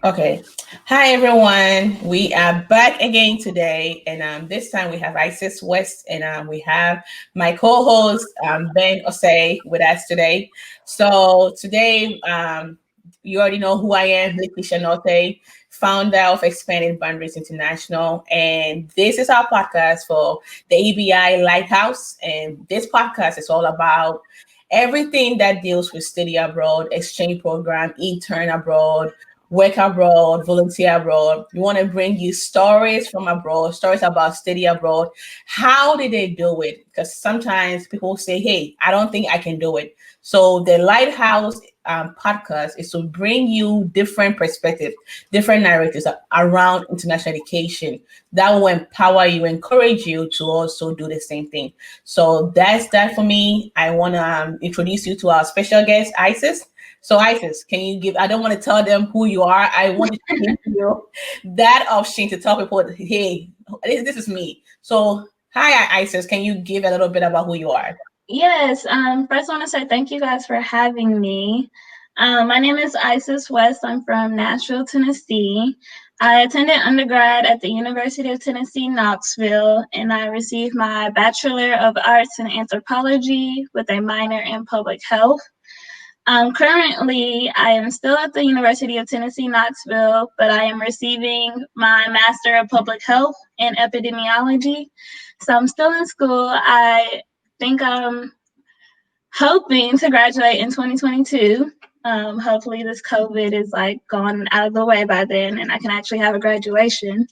Okay. Hi, everyone. We are back again today. And this time we have Isis West and we have my co host, Ben Osei, with us today. So today, you already know who I am, Leticia Norte, founder of Expanding Boundaries International. And this is our podcast for the EBI Lighthouse. And this podcast is all about everything that deals with study abroad, exchange program, intern abroad, work abroad, volunteer abroad. We want to bring you stories from abroad, stories about study abroad. How did they do it? Because sometimes people say, hey, I don't think I can do it. So the Lighthouse podcast is to bring you different perspectives, different narratives around international education that will empower you, encourage you to also do the same thing. So that's that for me. I want to introduce you to our special guest, Isis. So Isis, can you give, I don't want to tell them who you are. I want to give you that option to tell people, hey, this is me. So hi, Isis, can you give a little bit about who you are? Yes, first I want to say thank you guys for having me. My name is Isis West. I'm from Nashville, Tennessee. I attended undergrad at the University of Tennessee, Knoxville, and I received my Bachelor of Arts in Anthropology with a minor in Public Health. Currently, I am still at the University of Tennessee, Knoxville, but I am receiving my Master of Public Health in Epidemiology. So I'm still in school. I think I'm hoping to graduate in 2022. Hopefully, this COVID is like gone out of the way by then, and I can actually have a graduation.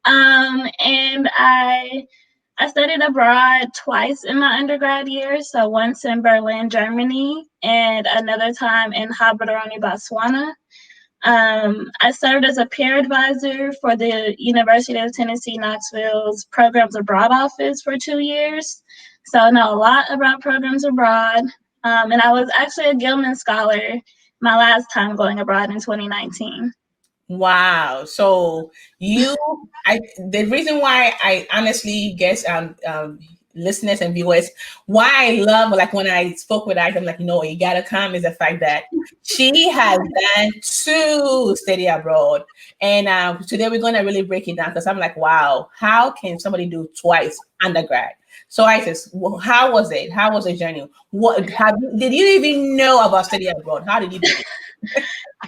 And I studied abroad twice in my undergrad year, so once in Berlin, Germany, and another time in Gaborone, Botswana. I served as a peer advisor for the University of Tennessee Knoxville's Programs Abroad office for 2 years. So I know a lot about programs abroad. And I was actually a Gilman Scholar my last time going abroad in 2019. Wow. So you, the reason why I honestly guess, listeners and viewers, why I love, like when I spoke with her, I'm like, you gotta come is the fact that she has done two study abroad. And today we're gonna really break it down because I'm like, wow, how can somebody do twice undergrad? So Isis, how was it? How was the journey? Did you even know about study abroad? How did you begin?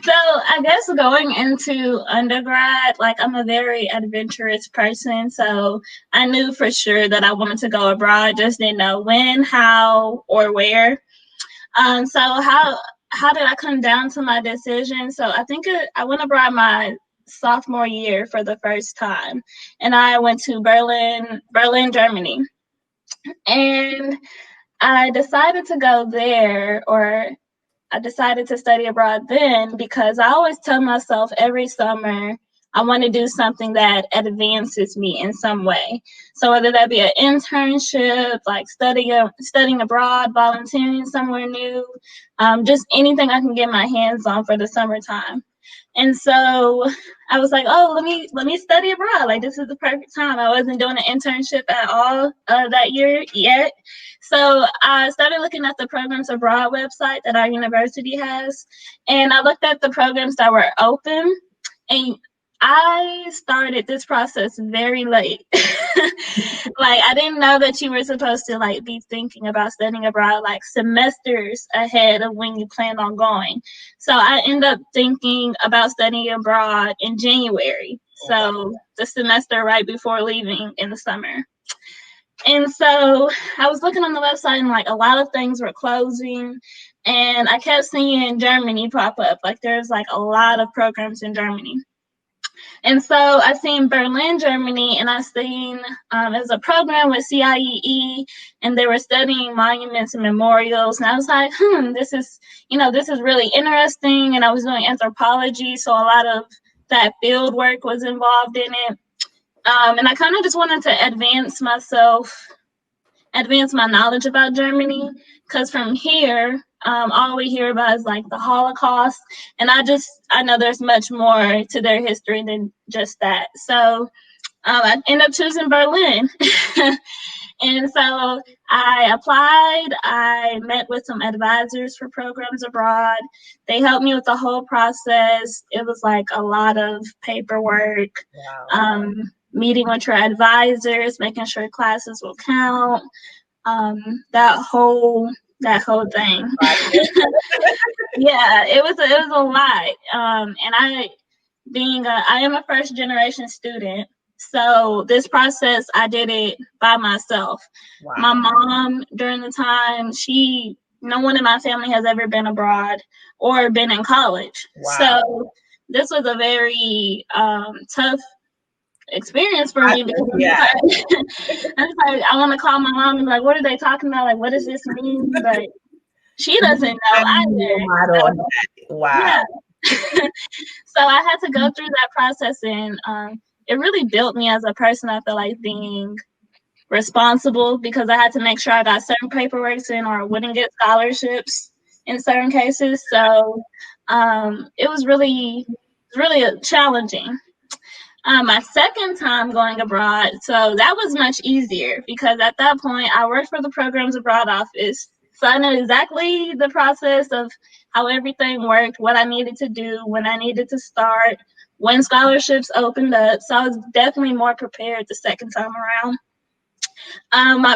So I guess going into undergrad, like I'm a very adventurous person, so I knew for sure that I wanted to go abroad, just didn't know when, how, or where. So how did I come down to my decision? So I think I went abroad my sophomore year for the first time, and I went to Berlin, Germany, and I decided to go there, or I decided to study abroad then because I always tell myself every summer I want to do something that advances me in some way. So whether that be an internship, like studying abroad, volunteering somewhere new, just anything I can get my hands on for the summertime. And so I was like, oh, let me study abroad. Like this is the perfect time. I wasn't doing an internship at all that year yet. So I started looking at the Programs Abroad website that our university has, and I looked at the programs that were open, and I started this process very late. Like I didn't know that you were supposed to like be thinking about studying abroad like semesters ahead of when you plan on going. So I ended up thinking about studying abroad in January. So the semester right before leaving in the summer. And so I was looking on the website and like a lot of things were closing, and I kept seeing Germany pop up. Like there's like a lot of programs in Germany. And so I seen Berlin, Germany, and I seen there's a program with CIEE, and they were studying monuments and memorials. And I was like, this is really interesting. And I was doing anthropology, so a lot of that field work was involved in it. And I kind of just wanted to advance my knowledge about Germany, because from here, all we hear about is like the Holocaust, and I know there's much more to their history than just that. So I ended up choosing Berlin. And so I applied. I met with some advisors for programs abroad. They helped me with the whole process. It was like a lot of paperwork, Wow. meeting with your advisors, making sure classes will count, um, that whole thing. Yeah, it was a lot. And I am a first generation student, so this process I did it by myself. My Wow. mom during the time, no one in my family has ever been abroad or been in college. Wow. So this was a very tough experience for me because Yeah. I want to call my mom and be like, what are they talking about? Like, what does this mean? But she doesn't know either. Model on that. Wow. Yeah. So I had to go through that process, and it really built me as a person. I feel like being responsible because I had to make sure I got certain paperwork in or I wouldn't get scholarships in certain cases. So it was really challenging. My second time going abroad, so that was much easier because at that point I worked for the Programs Abroad office. So I knew exactly the process of how everything worked, what I needed to do, when I needed to start, when scholarships opened up. So I was definitely more prepared the second time around. My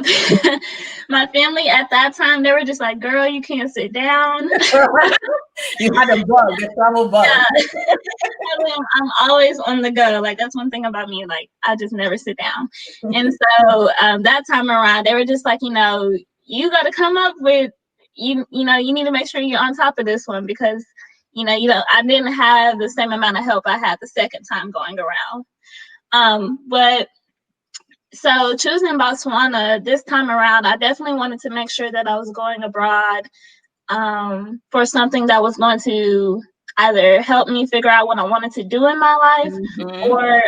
my family at that time, they were just like, "Girl, you can't sit down." You had a bug, a travel bug. Yeah. I'm always on the go. Like that's one thing about me. Like I just never sit down. And so that time around, they were just like, you got to come up with you need to make sure you're on top of this one because I didn't have the same amount of help I had the second time going around. But so choosing Botswana this time around, I definitely wanted to make sure that I was going abroad for something that was going to either help me figure out what I wanted to do in my life or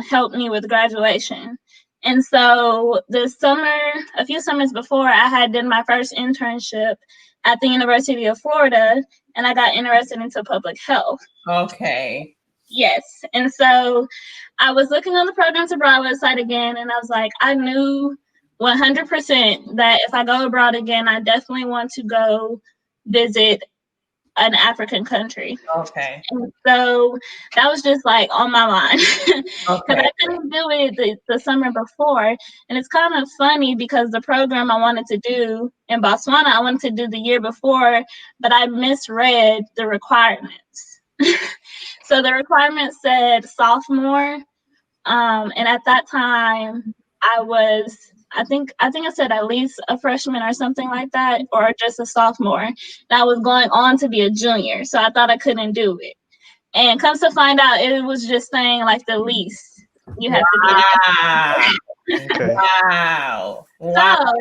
help me with graduation. And so this summer, a few summers before, I had done my first internship at the University of Florida, and I got interested into public health. Okay. Yes. And so I was looking on the Programs Abroad website again, and I was like, I knew 100% that if I go abroad again, I definitely want to go visit an African country. Okay. And so that was just like on my mind because Okay. I couldn't do it the summer before. And it's kind of funny because the program I wanted to do in Botswana, I wanted to do the year before, but I misread the requirements. So the requirement said sophomore. And at that time, I think I said at least a freshman or something like that, or just a sophomore. And I was going on to be a junior, so I thought I couldn't do it. And comes to find out, it was just saying like the least you have to be. Okay. Wow. Wow.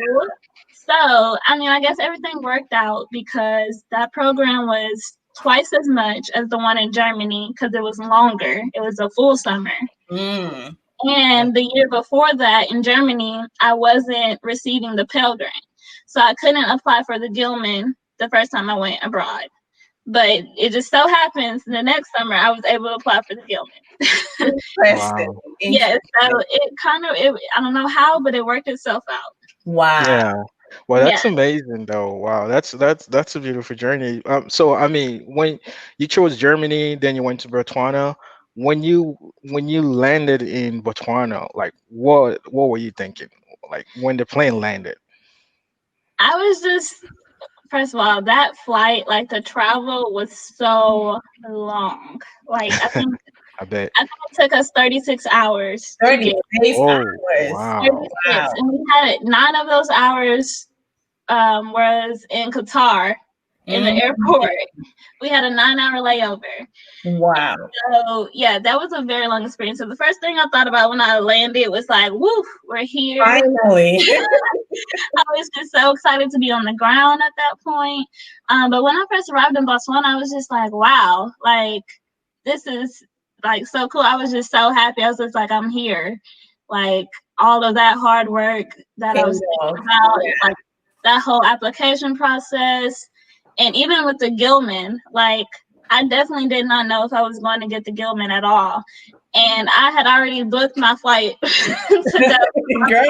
So I mean, I guess everything worked out because that program was twice as much as the one in Germany because it was longer. It was a full summer. And the year before that in Germany, I wasn't receiving the Pell Grant. So I couldn't apply for the Gilman the first time I went abroad. But it just so happens the next summer I was able to apply for the Gilman. Wow. Yeah, so it I don't know how, but it worked itself out. Wow. Yeah. Well, that's amazing though. Wow, that's a beautiful journey. So I mean, when you chose Germany, then you went to Botswana. When you landed in Botswana, like what were you thinking? Like when the plane landed? I was just first of all, that flight, like the travel was so long. Like I think I bet. it took us 36 hours to 30 get. days. Oh, Hours. wow. 36. Wow. And we had 9 of those hours was in Qatar in the airport. We had a 9-hour layover. Wow. So yeah, that was a very long experience. So the first thing I thought about when I landed was like, woo, we're here. Finally. I was just so excited to be on the ground at that point. But when I first arrived in Botswana, I was just like, wow, like this is like so cool. I was just so happy. I was just like, I'm here. Like all of that hard work that I was thinking about, like that whole application process. And even with the Gilman, like I definitely did not know if I was going to get the Gilman at all. and I had already booked my flight to go. Girl,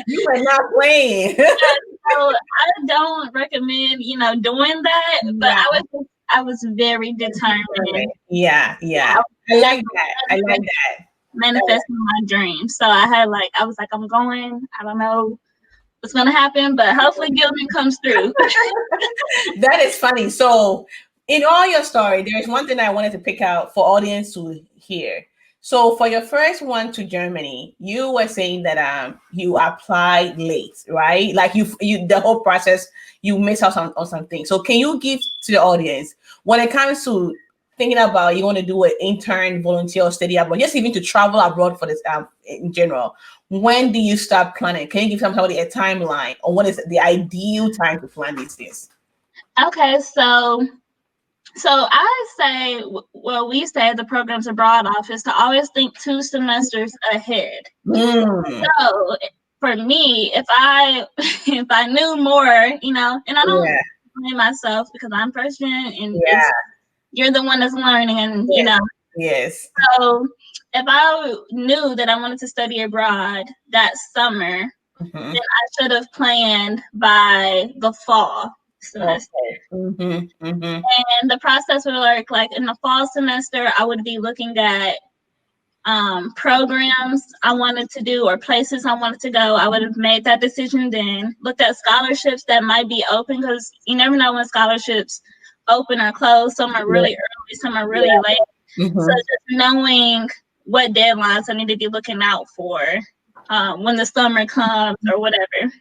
you are not playing. So I don't recommend, doing that, but Yeah. I was very determined. Yeah, Yeah, yeah. I like that. I like that. manifesting my dream. So I was like, I'm going. I don't know what's gonna happen, but hopefully Gilman comes through. That is funny. So, in all your story, there's one thing I wanted to pick out for audience to hear. So, for your first one to Germany, you were saying that you applied late, right? Like you the whole process you missed out on something. So, can you give to the audience when it comes to thinking about you want to do an intern, volunteer, or study abroad, just even to travel abroad for this in general? When do you start planning? Can you give somebody a timeline or what is the ideal time to plan these things? Okay, so I say, well, we say at the Programs Abroad office to always think 2 semesters ahead. Mm. So for me, if I if I knew more, and I don't Yeah, blame myself because I'm first gen and yeah, you're the one that's learning, and yes, yes. So if I knew that I wanted to study abroad that summer, Mm-hmm. then I should have planned by the fall semester. Okay. Mm-hmm. Mm-hmm. And the process would work like in the fall semester, I would be looking at programs I wanted to do or places I wanted to go. I would have made that decision then, looked at scholarships that might be open because you never know when scholarships open or close. Some are Yeah. really early, some are really late. So Mm-hmm. just knowing what deadlines I need to be looking out for when the summer comes or whatever.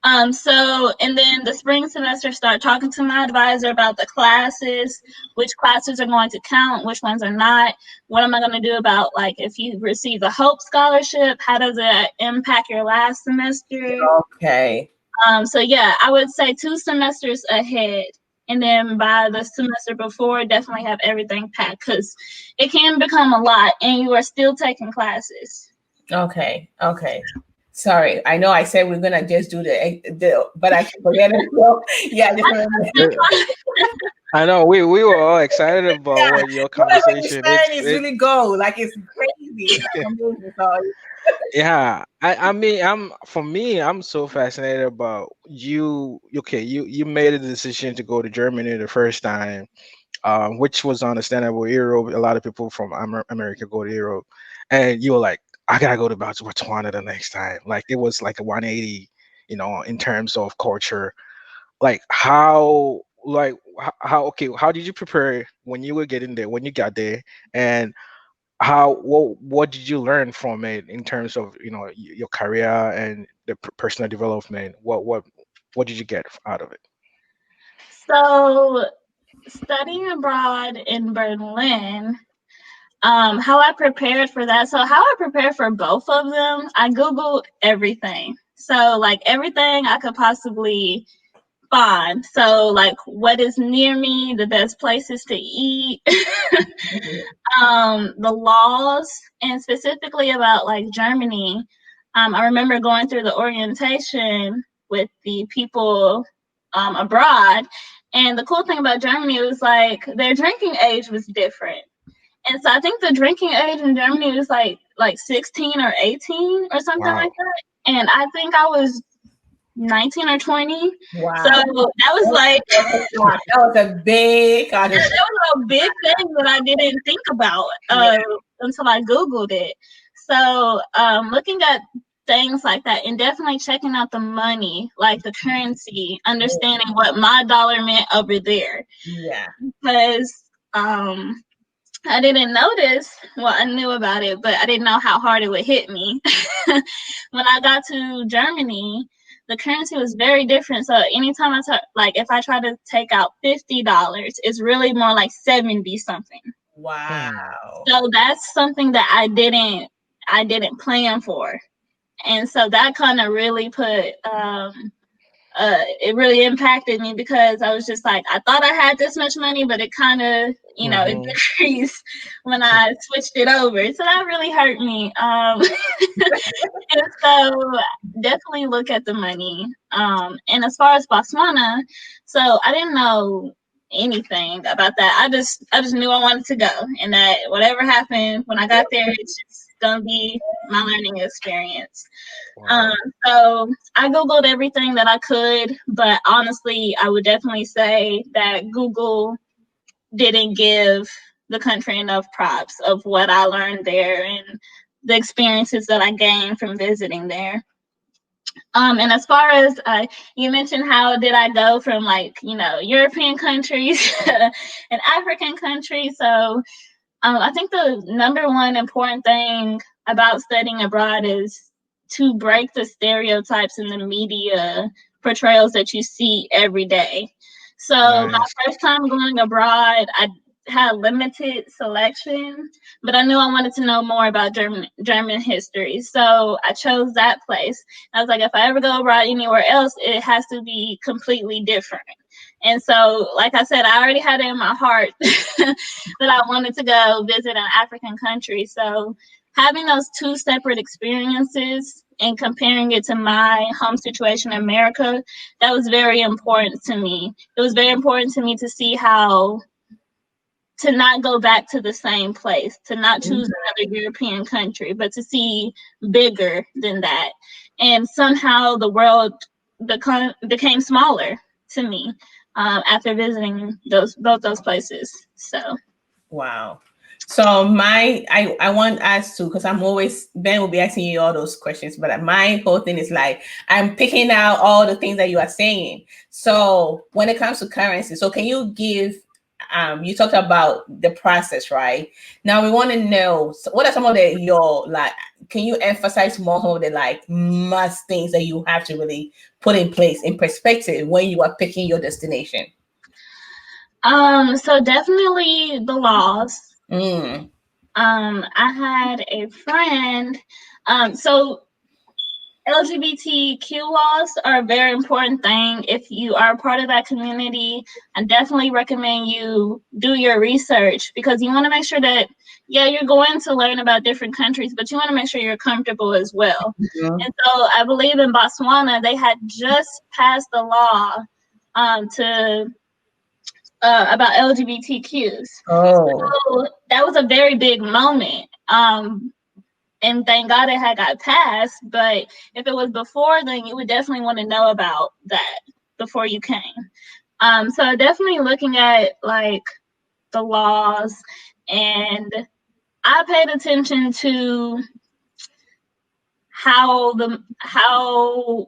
And then the spring semester, start talking to my advisor about the classes, which classes are going to count, which ones are not. What am I going to do about, like, if you receive a Hope Scholarship, how does it impact your last semester? Okay. So yeah, I would say 2 semesters ahead. And then by the semester before, definitely have everything packed because it can become a lot and you are still taking classes. Okay. Okay. Sorry, I know I said we're gonna just do the but I keep forgetting. So, yeah, just remember. I know we were all excited about Yeah, what your whatever you conversation. said is really go. Like it's crazy. It's like amazing. So, Yeah, I mean, for me, I'm so fascinated about you. Okay, you made a decision to go to Germany the first time, which was understandable. Europe, a lot of people from America go to Europe, and you were like, I gotta go to Botswana the next time. Like it was like a 180, in terms of culture. Like how did you prepare when you were getting there, when you got there, and what did you learn from it in terms of your career and the personal development? What did you get out of it? So studying abroad in Berlin, how I prepared for that. So how I prepared for both of them, I Googled everything. So like everything I could possibly find. So like what is near me, the best places to eat, the laws, and specifically about like Germany. I remember going through the orientation with the people abroad. And the cool thing about Germany was like their drinking age was different. And so I think the drinking age in Germany was like 16 or 18 or something like Wow. that. And I think I was 19 or 20. So wow. that was like That was a big that was a big thing that I didn't think about yeah. until I Googled it. So looking at things like that and definitely checking out the money, like the currency, understanding what my dollar meant over there. Yeah. Because I didn't notice. Well, I knew about it, but I didn't know how hard it would hit me. When I got to Germany, the currency was very different. So anytime like if I try to take out $50, it's really more like 70 something. Hmm. Wow. So that's something that I didn't plan for, and so that kind of really it really impacted me because I was just like, I thought I had this much money, but it kind of, it Hmm. decreased when I switched it over. So that really hurt me. And so definitely look at the money. And as far as Botswana, so I didn't know anything about that. I just knew I wanted to go, and that whatever happened when I got there, it's just gonna be my learning experience. Um, Wow. so I Googled everything that I could, but honestly, I would definitely say that Google didn't give the country enough props of what I learned there and the experiences that I gained from visiting there. And as far as you mentioned, how did I go from like European countries and African countries? So I think the number one important thing about studying abroad is to break the stereotypes in the media portrayals that you see every day. So my Nice. first time going abroad, I had limited selection, but I knew I wanted to know more about German history. So I chose that place. I was like, if I ever go abroad anywhere else, it has to be completely different. And so, like I said, I already had it in my heart that I wanted to go visit an African country. So having those two separate experiences and comparing it to my home situation in America, that was very important to me. It was very important to me to see how to not go back to the same place, to not choose another European country, but to see bigger than that. And somehow the world became smaller to me after visiting both those places. So Wow. So I want us to, because I'm always, Ben will be asking you all those questions, but my whole thing is like I'm picking out all the things that you are saying. So when it comes to currency, so can you give you talked about the process, right? Now we want to know, so what are some of your like, can you emphasize more of the like must things that you have to really put in place in perspective when you are picking your destination? so definitely the laws. Mm. I had a friend. So LGBTQ laws are a very important thing. If you are a part of that community, I definitely recommend you do your research because you want to make sure that, yeah, you're going to learn about different countries, but you want to make sure you're comfortable as well. Mhm. And so I believe in Botswana, they had just passed the law to about LGBTQs. Oh. So that was a very big moment. And thank God it had got passed. But if it was before, then you would definitely want to know about that before you came. So definitely looking at like the laws, and I paid attention to how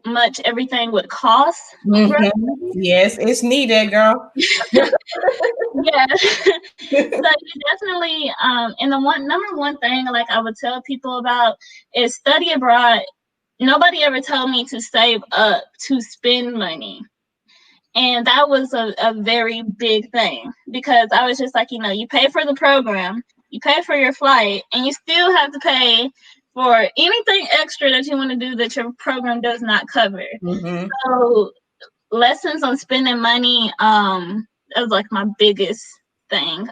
much everything would cost. Mhm. Yes, it's needed, girl. Yeah. So you definitely and the number one thing like I would tell people about is study abroad. Nobody ever told me to save up to spend money. And that was a very big thing because I was just like, you pay for the program, you pay for your flight, and you still have to pay for anything extra that you want to do that your program does not cover. Mhm. So lessons on spending money, that was like my biggest thing.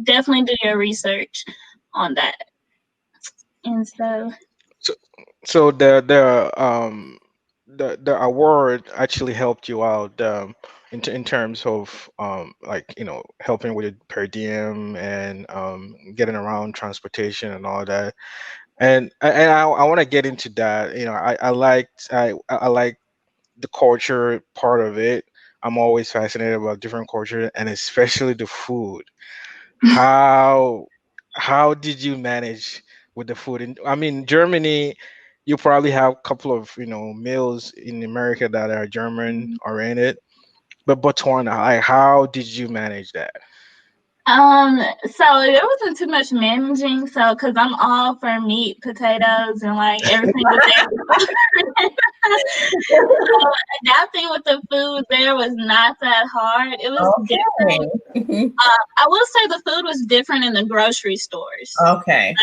Definitely do your research on that. And so So, so the award actually helped you out in terms of like helping with the per diem and getting around transportation and all that. And I want to get into that. I like the culture part of it. I'm always fascinated about different culture and especially the food. How how did you manage with the food? I mean, Germany, you probably have a couple of meals in America that are German oriented, but Botswana, like, how did you manage that? so there wasn't too much managing, so because I'm all for meat, potatoes, and like everything with that. So adapting with the food there was not that hard. It was Okay. different. Mhm. I will say the food was different in the grocery stores. Okay.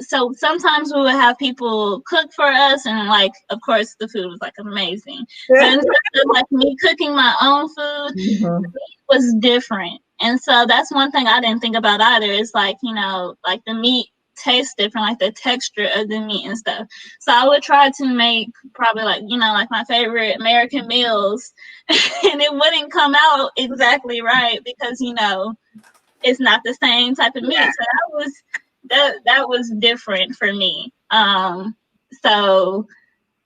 So sometimes we would have people cook for us, and like, of course, the food was like amazing. But in terms of like me cooking my own food, Mhm. it was different. And so that's one thing I didn't think about either. Is like like the meat taste different, like the texture of the meat and stuff. So I would try to make probably like, like my favorite American meals, and it wouldn't come out exactly right because, it's not the same type of meat. So that was different for me. So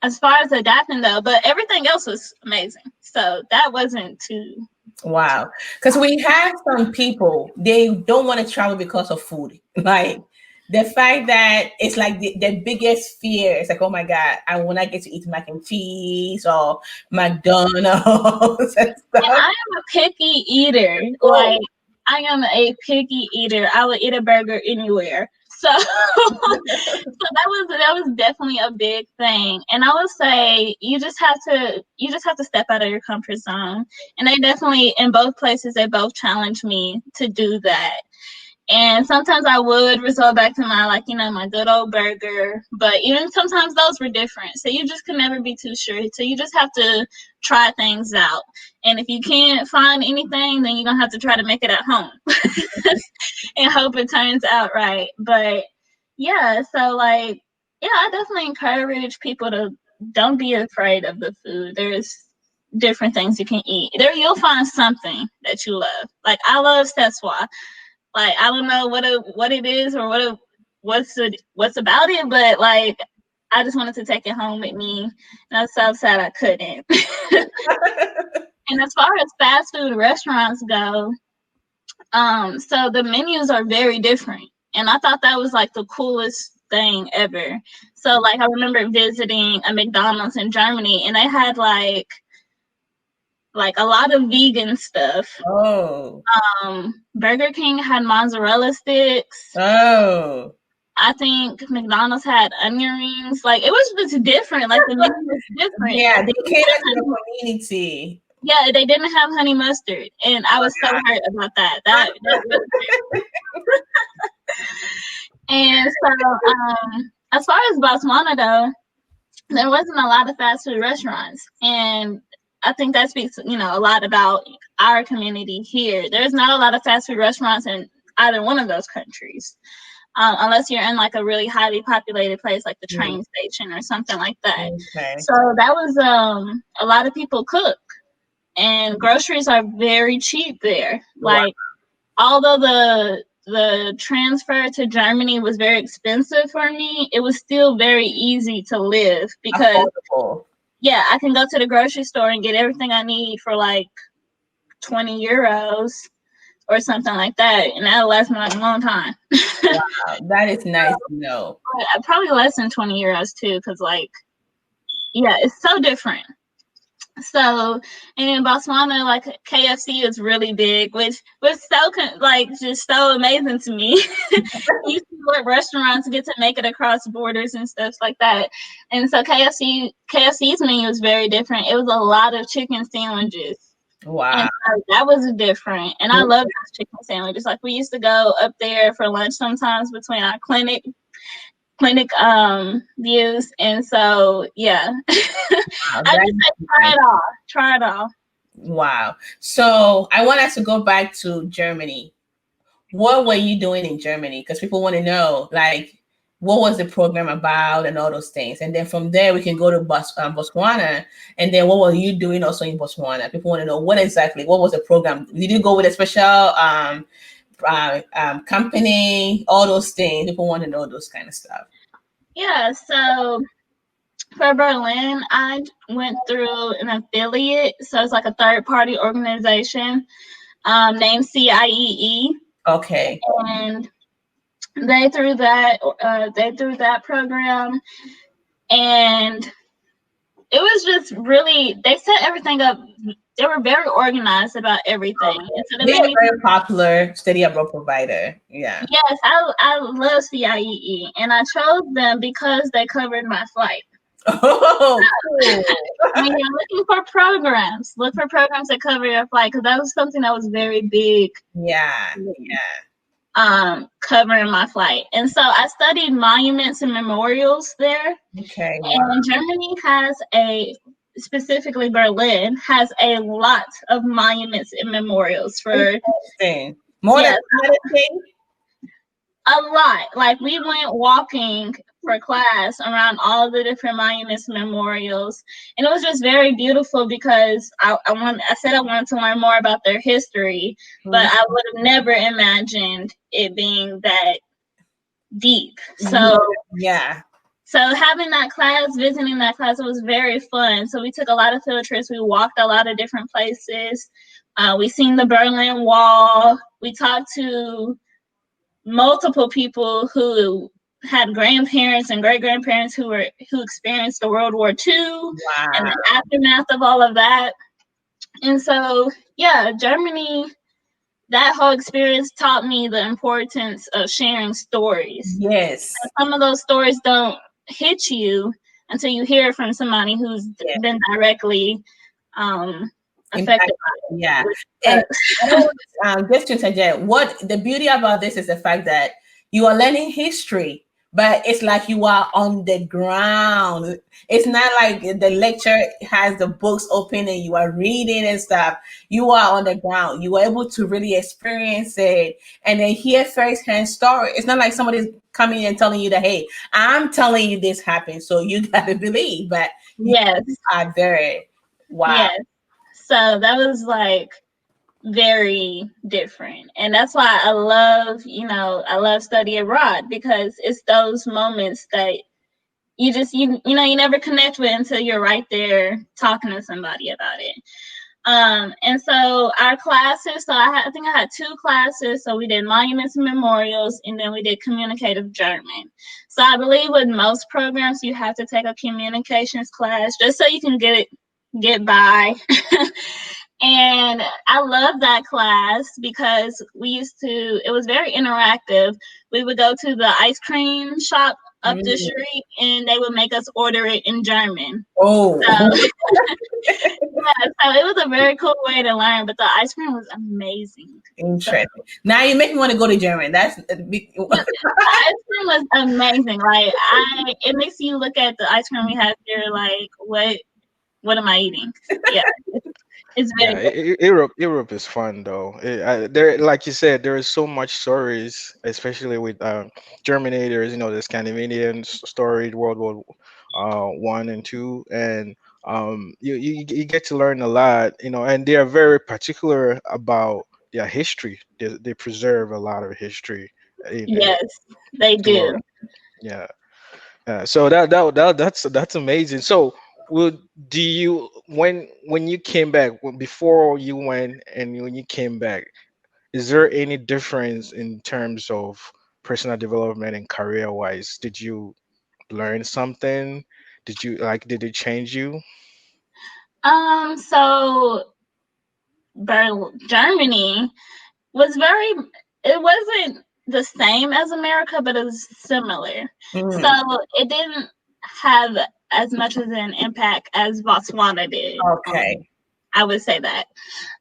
as far as adapting though, but everything else was amazing. So that wasn't too. Wow. Because we have some people, they don't want to travel because of food. Like the fact that it's like the biggest fear is like, oh my God, I want to get to eat mac and cheese or McDonald's and stuff. And I am a picky eater. Like, I am a picky eater. I would eat a burger anywhere. So, so that was definitely a big thing. And I would say you just have to step out of your comfort zone. And they definitely, in both places, they both challenged me to do that. And sometimes I would resort back to my, my good old burger. But even sometimes those were different. So you just can never be too sure. So you just have to try things out. And if you can't find anything, then you're going to have to try to make it at home and hope it turns out right. But yeah, so I definitely encourage people to don't be afraid of the food. There's different things you can eat. There you'll find something that you love. Like I love seswa. Like I don't know what it is or what's about it, but like I just wanted to take it home with me, and I was so sad I couldn't. And as far as fast food restaurants go, so the menus are very different, and I thought that was like the coolest thing ever. So like I remember visiting a McDonald's in Germany, and they had like a lot of vegan stuff. Oh. Burger King had mozzarella sticks. Oh. I think McDonald's had onion rings. Like it was just different. Like the menu was different. Yeah, they cater to the community. Yeah, they didn't have honey mustard, and I was so hurt about that. That was and so, as far as Botswana though, there wasn't a lot of fast food restaurants, and I think that speaks, a lot about our community here. There's not a lot of fast food restaurants in either one of those countries, unless you're in like a really highly populated place like the train station or something like that. Okay. So that was a lot of people cook, and groceries are very cheap there. Like although the transfer to Germany was very expensive for me, it was still very easy to live because affordable. Yeah, I can go to the grocery store and get everything I need for like 20 euros or something like that, and that'll last me like a long time. Wow, that is nice to know. Probably less than 20 euros too, because it's so different. So, and in Botswana, like KFC is really big, which was so just so amazing to me. You see what restaurants get to make it across borders and stuff like that. And so KFC's menu was very different. It was a lot of chicken sandwiches. Wow. And so that was different. And I love those chicken sandwiches. Like we used to go up there for lunch sometimes between our clinic views, and so yeah. Wow, I just said try it all. Wow. So I want us to go back to Germany. What were you doing in Germany? Because people want to know, like, what was the program about and all those things. And then from there, we can go to Botswana. And then what were you doing also in Botswana? People want to know what was the program? Did you go with a special company? All those things. People want to know those kind of stuff. Yeah, so for Berlin, I went through an affiliate. So it's like a third-party organization named CIEE. Okay. And they threw that program, and it was just really, they set everything up. They were very organized about everything. And so they're a very popular study abroad provider. Yeah. Yes, I love CIEE, and I chose them because they covered my flight. Oh, cool. When you're looking for programs, look for programs that cover your flight, because that was something that was very big. Yeah. Covering my flight. And so I studied monuments and memorials there. Okay. Wow. And Germany specifically Berlin, has a lot of monuments and memorials for more than A lot. Like we went walking for class around all the different monuments and memorials, and it was just very beautiful because I said I wanted to learn more about their history, but I would have never imagined it being that deep. So yeah. So having that class, visiting that class, it was very fun. So we took a lot of field trips. We walked a lot of different places. We seen the Berlin Wall. We talked to multiple people who had grandparents and great grandparents who experienced the World War II and the aftermath of all of that. And so, yeah, Germany, that whole experience taught me the importance of sharing stories. Yes. And some of those stories don't hit you until you hear it from somebody who's been directly affected by it. Yeah. And just to interject, what the beauty about this is the fact that you are learning history, but it's like you are on the ground. It's not like the lecture has the books open and you are reading and stuff. You are on the ground. You are able to really experience it and then hear firsthand story. It's not like somebody's coming and telling you that, hey, I'm telling you this happened, so you gotta believe. But yes, you are there. Wow. Yes. So that was like very different. And that's why I love study abroad, because it's those moments that you just you never connect with until you're right there talking to somebody about it. And so our classes, I think I had 2 classes. So we did monuments and memorials, and then we did communicative German. So I believe with most programs you have to take a communications class just so you can get by. And I love that class because it was very interactive. We would go to the ice cream shop up the street and they would make us order it in German. Oh. So, so it was a very cool way to learn, but the ice cream was amazing. Interesting. Now you make me want to go to German. That's the ice cream was amazing. Like it makes you look at the ice cream we have here like, what am I eating? Yeah. It's very Europe is fun though. There, like you said, there is so much stories, especially with Germany. There's the Scandinavian story, World War One and Two, and you get to learn a lot, and they are very particular about their history. They preserve a lot of history. Yes, they do. Yeah. So that's amazing. So, do you when you came back, before you went and when you came back, is there any difference in terms of personal development and career wise? Did you learn something? Did it change you? So Germany was it wasn't the same as America, but it was similar. So it didn't have as much of an impact as Botswana did. Okay. I would say that.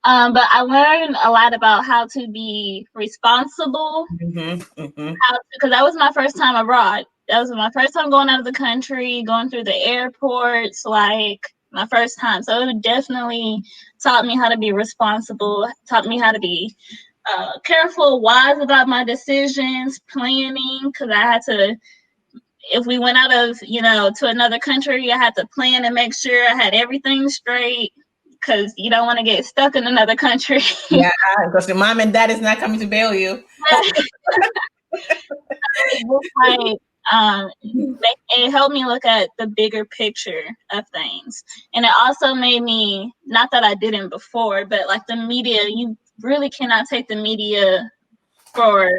But I learned a lot about how to be responsible. Because that was my first time abroad. That was my first time going out of the country, going through the airports, like my first time. So it definitely taught me how to be responsible, taught me how to be careful, wise about my decisions, planning, because I had to, if we went out of, to another country, I had to plan and make sure I had everything straight, because you don't want to get stuck in another country. Yeah, because your mom and dad is not coming to bail you. It helped me look at the bigger picture of things. And it also made me, not that I didn't before, but like the media, you really cannot take the media for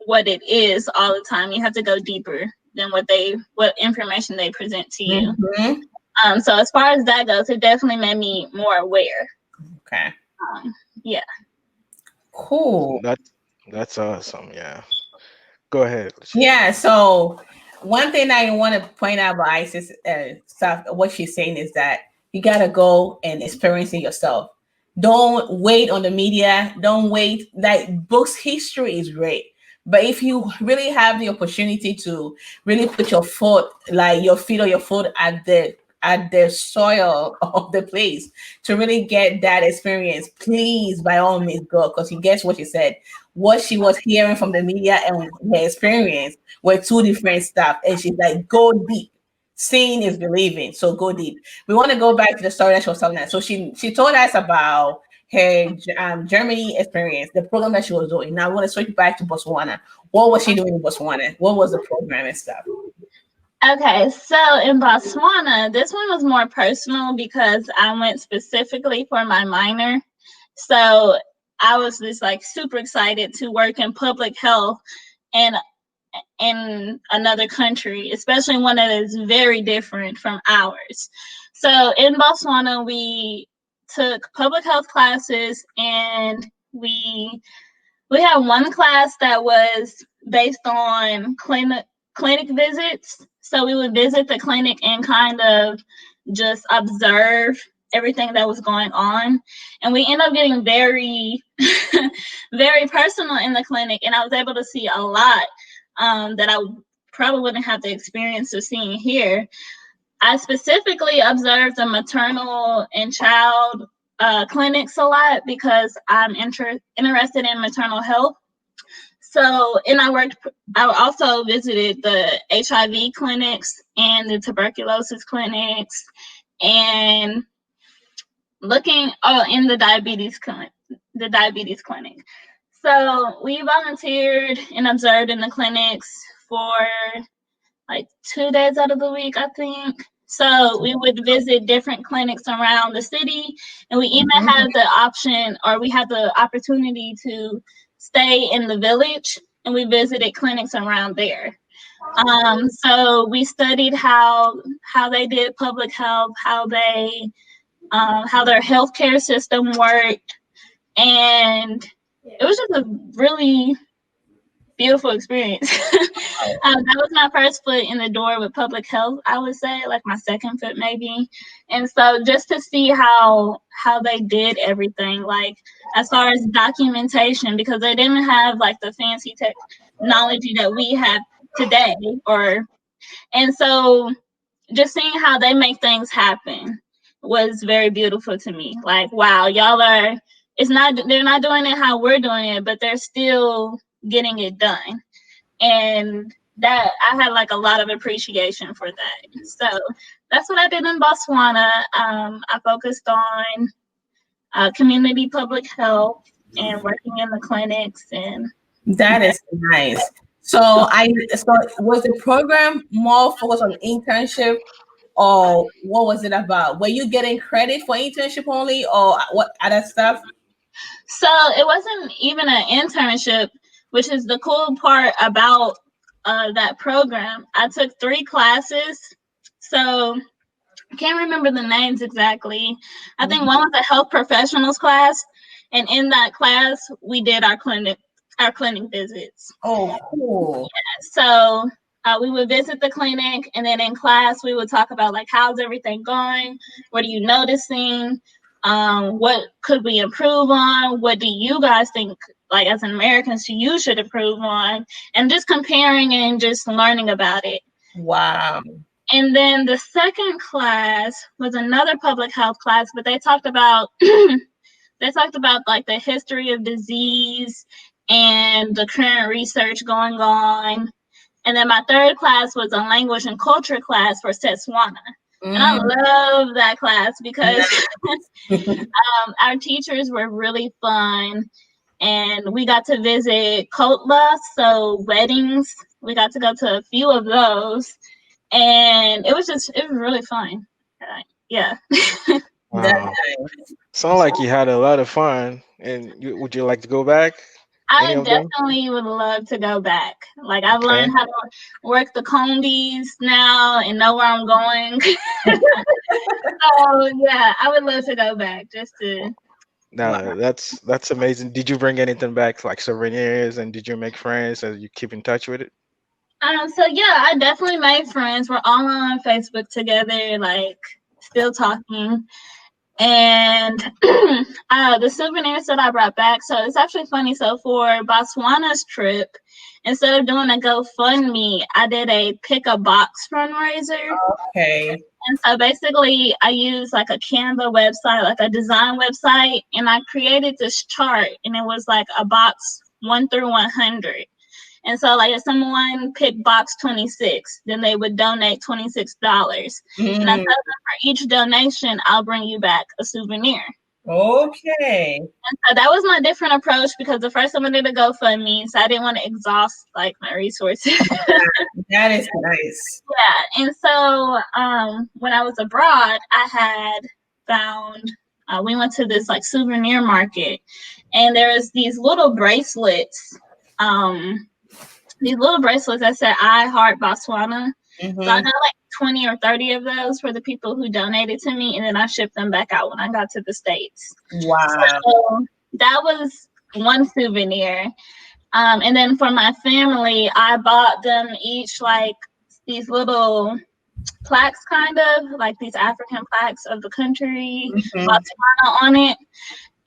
what it is all the time. You have to go deeper than what information they present to you. So as far as that goes, it definitely made me more aware. Okay. Yeah. Cool. That's awesome. Yeah. Go ahead. Yeah. So one thing I want to point out about Isis stuff, what she's saying is that you gotta go and experience it yourself. Don't wait on the media. Don't wait. Like books, history is great. But if you really have the opportunity to really put your foot, like your feet or your foot at the soil of the place to really get that experience, please, by all means, go. Because you guess what you said. what she was hearing from the media and her experience were two different stuff. And she's like, go deep. Seeing is believing. So go deep. We want to go back to the story that she was telling us. So she told us about her Germany experience, the program that she was doing. Now I want to switch back to Botswana. What was she doing in Botswana? What was the program and stuff? Okay, so in Botswana, this one was more personal because I went specifically for my minor. So I was just like super excited to work in public health and in another country, especially one that is very different from ours. So in Botswana, we took public health classes, and we had one class that was based on clinic visits. So we would visit the clinic and kind of just observe everything that was going on. And we ended up getting very, very personal in the clinic. And I was able to see a lot that I probably wouldn't have the experience of seeing here. I specifically observed the maternal and child clinics a lot because I'm interested in maternal health. So, and I also visited the HIV clinics and the tuberculosis clinics, and looking in the diabetes clinic. So we volunteered and observed in the clinics for like 2 days out of the week, I think. So we would visit different clinics around the city, and we even had the option, or we had the opportunity to stay in the village, and we visited clinics around there. So we studied how they did public health, how their healthcare system worked, and it was just a really beautiful experience. That was my first foot in the door with public health, I would say, like my second foot maybe. And so just to see how they did everything, like as far as documentation, because they didn't have like the fancy technology that we have today, and so just seeing how they make things happen was very beautiful to me. Like, wow, they're not doing it how we're doing it, but they're still getting it done. And that I had like a lot of appreciation for that. So that's what I did in Botswana. I focused on community public health and working in the clinics. And That is nice. So was the program more focused on internship, or what was it about? Were you getting credit for internship only, or what other stuff? So it wasn't even an internship, which is the cool part about that program. I took 3 classes. So I can't remember the names exactly. I think one was a health professionals class, and in that class we did our clinic visits. Oh, cool. Yeah, so we would visit the clinic, and then in class we would talk about like, how's everything going? What are you noticing? What could we improve on? What do you guys think, like as Americans, you should improve on? And just comparing and just learning about it. Wow. And then the second class was another public health class, but they talked about like the history of disease and the current research going on. And then my third class was a language and culture class for S1E3. And I love that class because our teachers were really fun, and we got to visit kotla, so weddings. We got to go to a few of those, and it was really fun. Yeah. Wow. Sound like you had a lot of fun. And would you like to go back? I definitely would love to go back. Like, I've learned how to work the condies now and know where I'm going. So yeah, I would love to go back just to. No, that's amazing. Did you bring anything back, like souvenirs, and did you make friends and you keep in touch with it? So yeah, I definitely made friends. We're all on Facebook together, like still talking. And the souvenirs that I brought back, so it's actually funny. So for Botswana's trip, instead of doing a GoFundMe, I did a pick a box fundraiser. Okay. And so basically I used like a Canva website, like a design website, and I created this chart, and it was like a box 1 through 100. And so, like, if someone picked box 26, then they would donate $26. And I told them for each donation, I'll bring you back a souvenir. Okay. And so that was my different approach, because the first time I did a GoFundMe, so I didn't want to exhaust like my resources. That is nice. Yeah. And so when I was abroad, I had found we went to this like souvenir market, and there was these little bracelets. These little bracelets that said "I Heart Botswana." So I got like 20 or 30 of those for the people who donated to me, and then I shipped them back out when I got to the States. Wow. So that was one souvenir. And then for my family, I bought them each like these little plaques, kind of like these African plaques of the country, Botswana on it.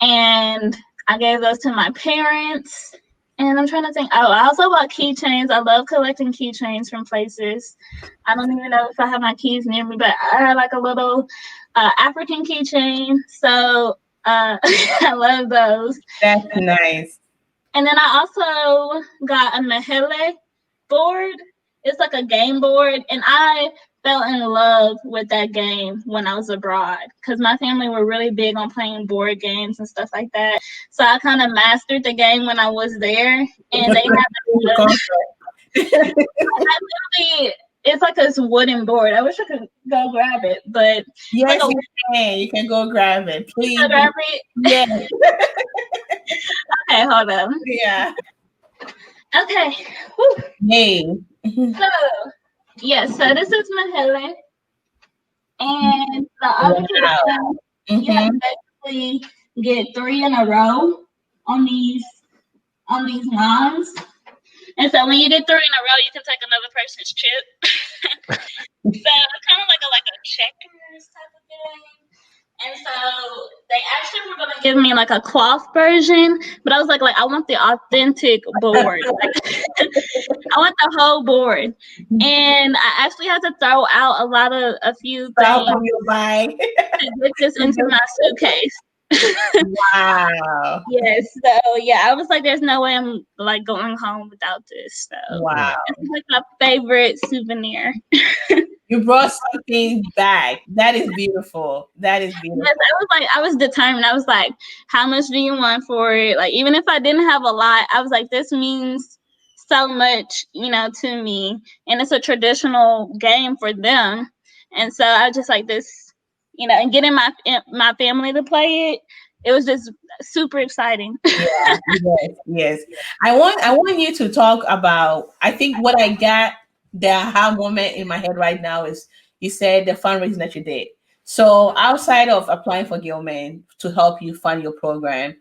And I gave those to my parents. And I'm trying to think. Oh, I also bought keychains. I love collecting keychains from places. I don't even know if I have my keys near me, but I had like a little African keychain. So I love those. That's nice. And then I also got a Mahele board. It's like a game board. And I fell in love with that game when I was abroad, because my family were really big on playing board games and stuff like that. So I kind of mastered the game when I was there. And they have it's like this wooden board. I wish I could go grab it, but yes, like you can go grab it, please. Can grab it? Yeah. Okay, hold on. Yeah. Okay. Whew. Yay. So so this is Mahele, and the other people, you basically get 3 in a row on these lines. And so when you get 3 in a row, you can take another person's chip. So it's kind of like a checkers type of thing. And so they actually were going to give me like a cloth version, but I was like I want the authentic board. I want the whole board. And I actually had to throw out a few things to get this into my suitcase. Wow. Yes. So I was like, there's no way I'm like going home without this. So wow. It's like my favorite souvenir. You brought something back. That is beautiful. That is beautiful. Yes, I was determined. I was like, how much do you want for it? Like, even if I didn't have a lot, I was like, this means so much, to me. And it's a traditional game for them. And so I was just like this, and getting my family to play it, it was just super exciting. Yes. I want you to talk about, I think what I got, the aha moment in my head right now is you said the fundraising that you did. So outside of applying for Gilman to help you fund your program,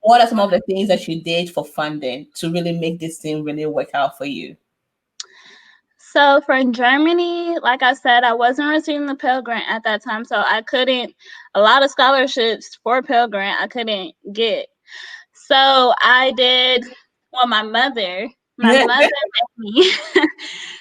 what are some of the things that you did for funding to really make this thing really work out for you? So for Germany, like I said, I wasn't receiving the Pell Grant at that time, so I couldn't, a lot of scholarships for Pell Grant I couldn't get. So I did, my mother made me,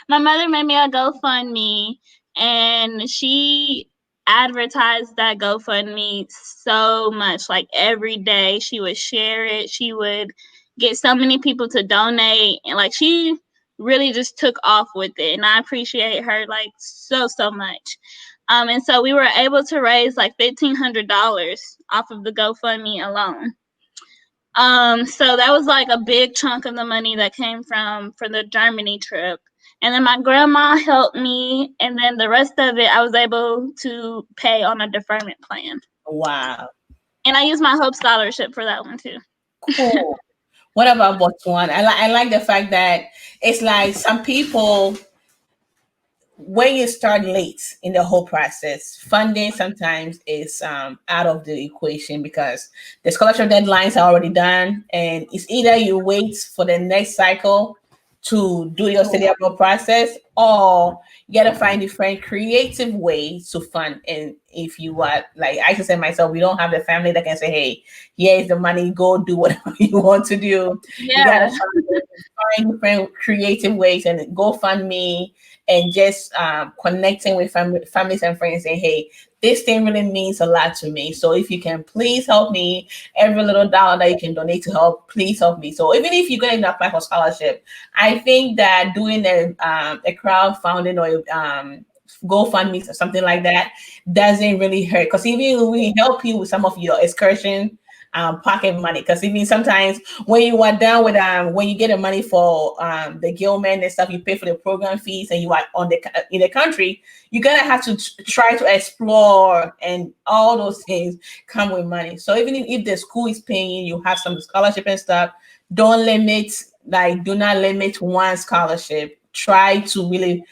my mother made me a GoFundMe, and she advertised that GoFundMe so much. Like every day she would share it. She would get so many people to donate, and like she really just took off with it, and I appreciate her like so much. And so we were able to raise like $1,500 off of the GoFundMe alone. So that was like a big chunk of the money that came for the Germany trip. And then my grandma helped me, and then the rest of it I was able to pay on a deferment plan. Wow. And I used my Hope Scholarship for that one too. Cool. What about Botswana? I like the fact that it's like some people, when you start late in the whole process, funding sometimes is out of the equation because the scholarship deadlines are already done, and it's either you wait for the next cycle to do your study abroad process, or you gotta find different creative ways to fund. And if you are like I just said myself, we don't have the family that can say, hey, here's the money, go do whatever you want to do. You gotta Yeah. find different creative ways and go fund me, and just connecting with families and friends, saying, hey, this thing really means a lot to me. So if you can please help me, every little dollar that you can donate to help, please help me. So even if you're going to apply for scholarship, I think that doing a crowdfunding or GoFundMe or something like that doesn't really hurt, because even we help you with some of your excursion pocket money. Because even sometimes when you are done with when you get the money for the Gilman and stuff, you pay for the program fees, and you are on the in the country, you're gonna have to try to explore, and all those things come with money. So even if the school is paying, you have some scholarship and stuff. Don't limit, like, do not limit one scholarship. Try to really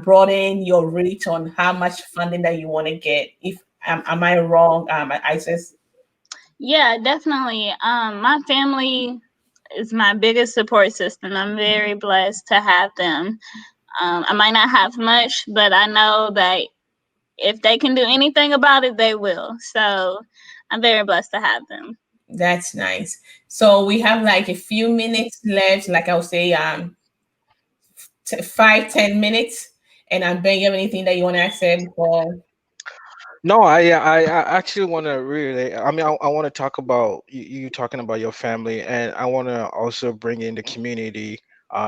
broaden your reach on how much funding that you want to get. If am I wrong, Isis? Yeah, definitely. My family is my biggest support system. I'm very blessed to have them. I might not have much, but I know that if they can do anything about it, they will. So I'm very blessed to have them. That's nice. So we have like a few minutes left. Like I'll say, 5-10 minutes. And Ben, you have anything that you want to say before? No, I actually want to really. I mean, I want to talk about you talking about your family, and I want to also bring in the community.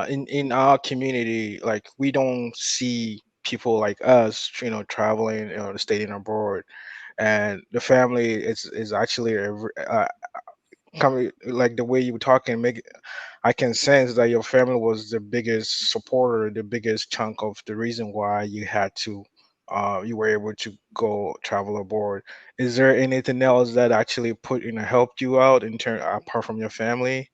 In our community, like we don't see people like us, traveling, studying abroad, and the family is actually coming, like the way you were talking, make I can sense that your family was the biggest supporter, the biggest chunk of the reason why you were able to go travel abroad. Is there anything else that actually helped you out in turn apart from your family,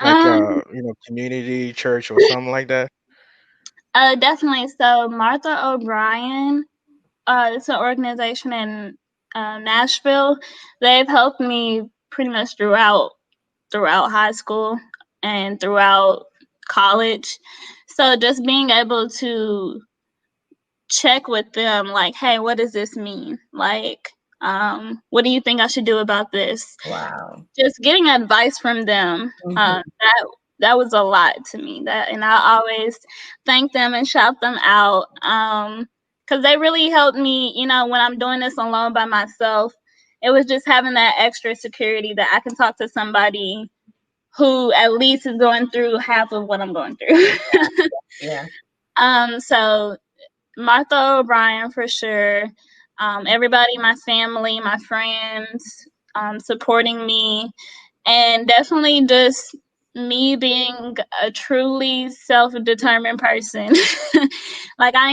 like Um, community, church, or something like that? Definitely. So Martha O'Brien, it's an organization in Nashville. They've helped me pretty much throughout high school and throughout college. So just being able to check with them, like, hey, what does this mean? Like, what do you think I should do about this? Wow. Just getting advice from them. Mhm. That was a lot to me. And I always thank them and shout them out. Because they really helped me, when I'm doing this alone by myself. It was just having that extra security that I can talk to somebody who at least is going through half of what I'm going through. Yeah. So Martha O'Brien for sure. Everybody, my family, my friends, supporting me, and definitely just me being a truly self-determined person. Like I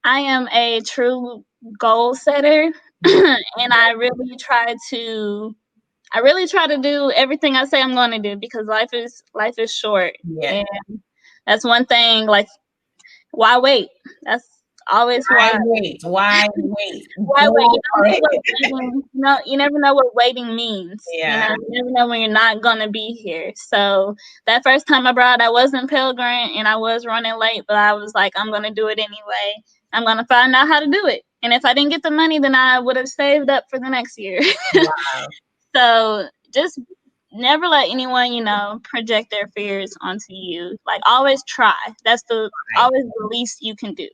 am a true goal setter, and I really try to do everything I say I'm going to do, because life is short, Yeah. and that's one thing. Like, why wait? That's always Why why. wait? Why wait? Why wait? Go for it. You never know what waiting means. Yeah. You never know when you're not gonna be here. So that first time abroad, I wasn't Pilgrim and I was running late, but I was like, I'm gonna do it anyway. I'm gonna find out how to do it. And if I didn't get the money, then I would have saved up for the next year. Wow. So just never let anyone, project their fears onto you. Like, always try. That's Right. always the least you can do.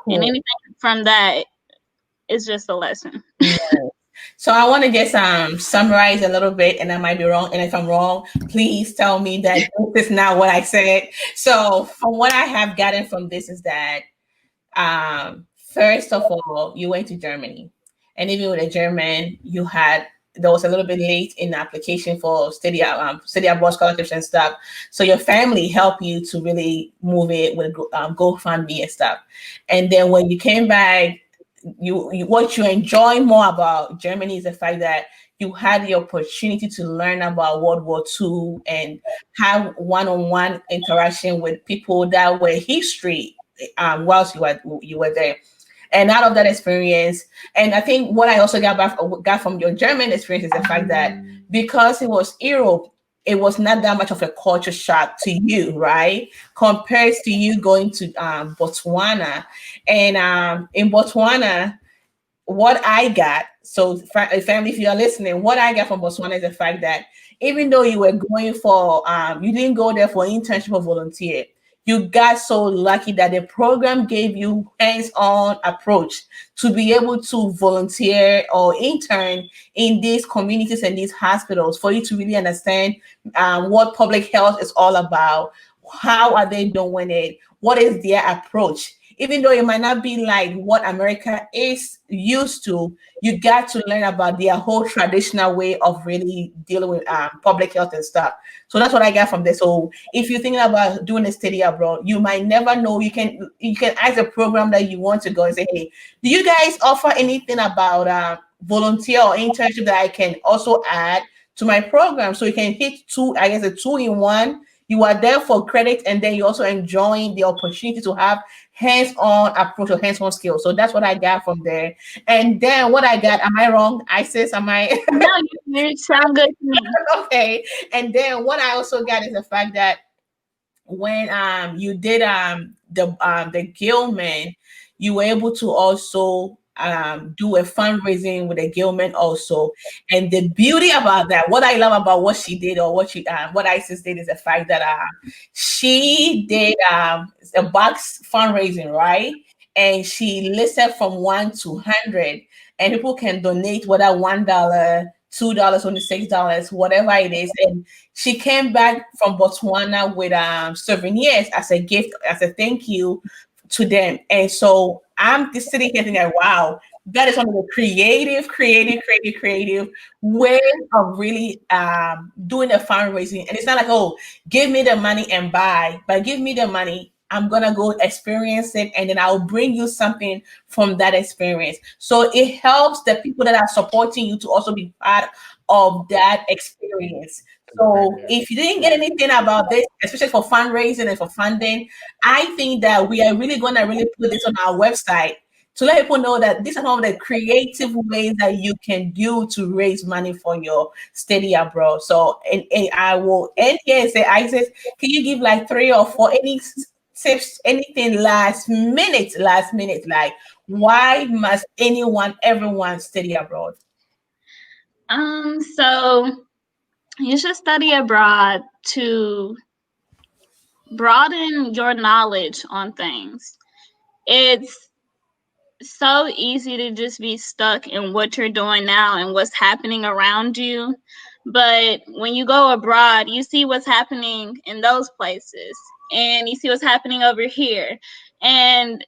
And Cool. anything from that is just a lesson. Yeah. So I want to just summarize a little bit, and I might be wrong. And if I'm wrong, please tell me that this is not what I said. So from what I have gotten from this is that first of all, you went to Germany, and even with a German, there was a little bit late in the application for study abroad scholarships and stuff. So your family helped you to really move it with GoFundMe and stuff. And then when you came back, what you enjoy more about Germany is the fact that you had the opportunity to learn about World War II and have one-on-one interaction with people that were history whilst you were there. And out of that experience, and I think what I also got from your German experience is the fact that because it was Europe, it was not that much of a culture shock to you, right? Compared to you going to Botswana. And in Botswana, what I got, so family, if you're listening, what I got from Botswana is the fact that even though you were going for, you didn't go there for internship or volunteer, you got so lucky that the program gave you hands-on approach to be able to volunteer or intern in these communities and these hospitals for you to really understand what public health is all about. How are they doing it? What is their approach? Even though it might not be like what America is used to, you got to learn about their whole traditional way of really dealing with public health and stuff. So that's what I got from this. So if you're thinking about doing a study abroad, you might never know. You can ask a program that you want to go and say, hey, do you guys offer anything about volunteer or internship that I can also add to my program? So you can hit two, I guess a two-in-one. You are there for credit, and then you're also enjoying the opportunity to have hands-on approach or hands-on skills. So that's what I got from there. And then what I got, am I wrong? Isis, am I? No, you sound good to me. Okay. And then what I also got is the fact that when you did the Gilman, you were able to also do a fundraising with the Gilman also. And the beauty about that, what I love about what she did, or what Isis did, is the fact that she did a box fundraising, right? And she listed from 1 to 100, and people can donate whether $1, $2, $26, whatever it is. And she came back from Botswana with souvenirs as a gift, as a thank you to them. And so I'm just sitting here thinking, wow, that is one of the creative way of really doing a fundraising. And it's not like, oh, give me the money and buy, but give me the money. I'm gonna go experience it, and then I'll bring you something from that experience. So it helps the people that are supporting you to also be part of that experience. So if you didn't get anything about this, especially for fundraising and for funding, I think that we are really gonna really put this on our website to let people know that these are some of the creative ways that you can do to raise money for your study abroad. So, and I will end here and say, Isis, can you give like 3 or 4 any tips, anything last minute, like why must everyone study abroad? So you should study abroad to broaden your knowledge on things. It's so easy to just be stuck in what you're doing now and what's happening around you. But when you go abroad, you see what's happening in those places, and you see what's happening over here. And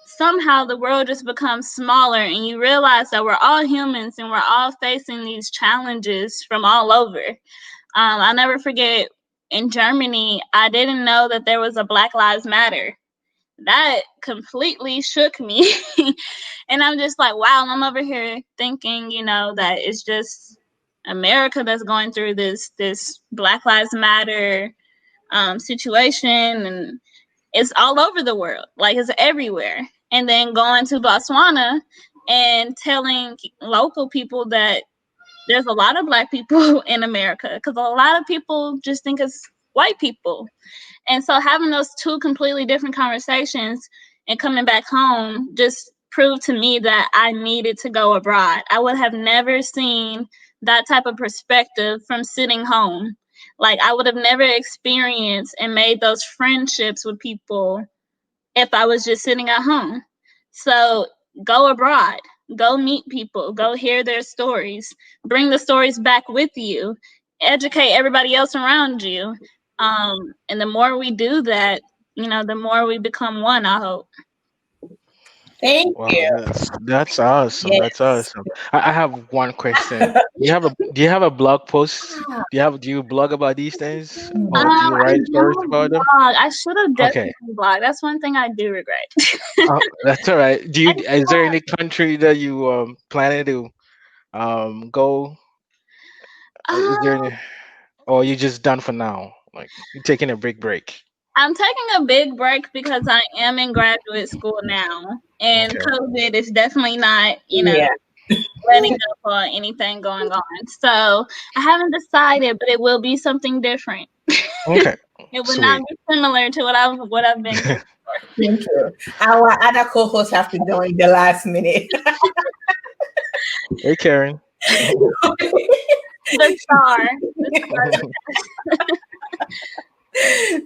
somehow the world just becomes smaller, and you realize that we're all humans and we're all facing these challenges from all over. I'll never forget, in Germany, I didn't know that there was a Black Lives Matter. That completely shook me. And I'm just like, wow, I'm over here thinking, that it's just America that's going through this Black Lives Matter situation, and it's all over the world, like it's everywhere. And then going to Botswana and telling local people that there's a lot of Black people in America, because a lot of people just think it's white people. And so having those two completely different conversations and coming back home just proved to me that I needed to go abroad. I would have never seen that type of perspective from sitting home. Like, I would have never experienced and made those friendships with people if I was just sitting at home. So go abroad, go meet people, go hear their stories, bring the stories back with you, educate everybody else around you. And the more we do that, the more we become one, I hope. Thank Wow, you. that's awesome. That's Yes. awesome. I have one question. Do you have a blog post? Do you blog about these things, or do you I write stories don't about them? blog. I should have Okay, definitely blogged. That's one thing I do regret. that's all right. Do you I is there any country that you planning to go? Is there um, any, or you just done for now? Like you taking a break? I'm taking a big break because I am in graduate school now, and Okay. COVID is definitely not, Yeah. letting up on anything going on. So I haven't decided, but it will be something different. Okay, It will not sweet. be similar to what I've been doing before. Thank you. Our other co-hosts have to join the last minute. Hey, Karen. The star.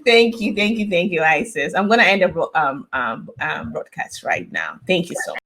Thank you, Isis. I'm gonna end the broadcast right now. Thank you so much.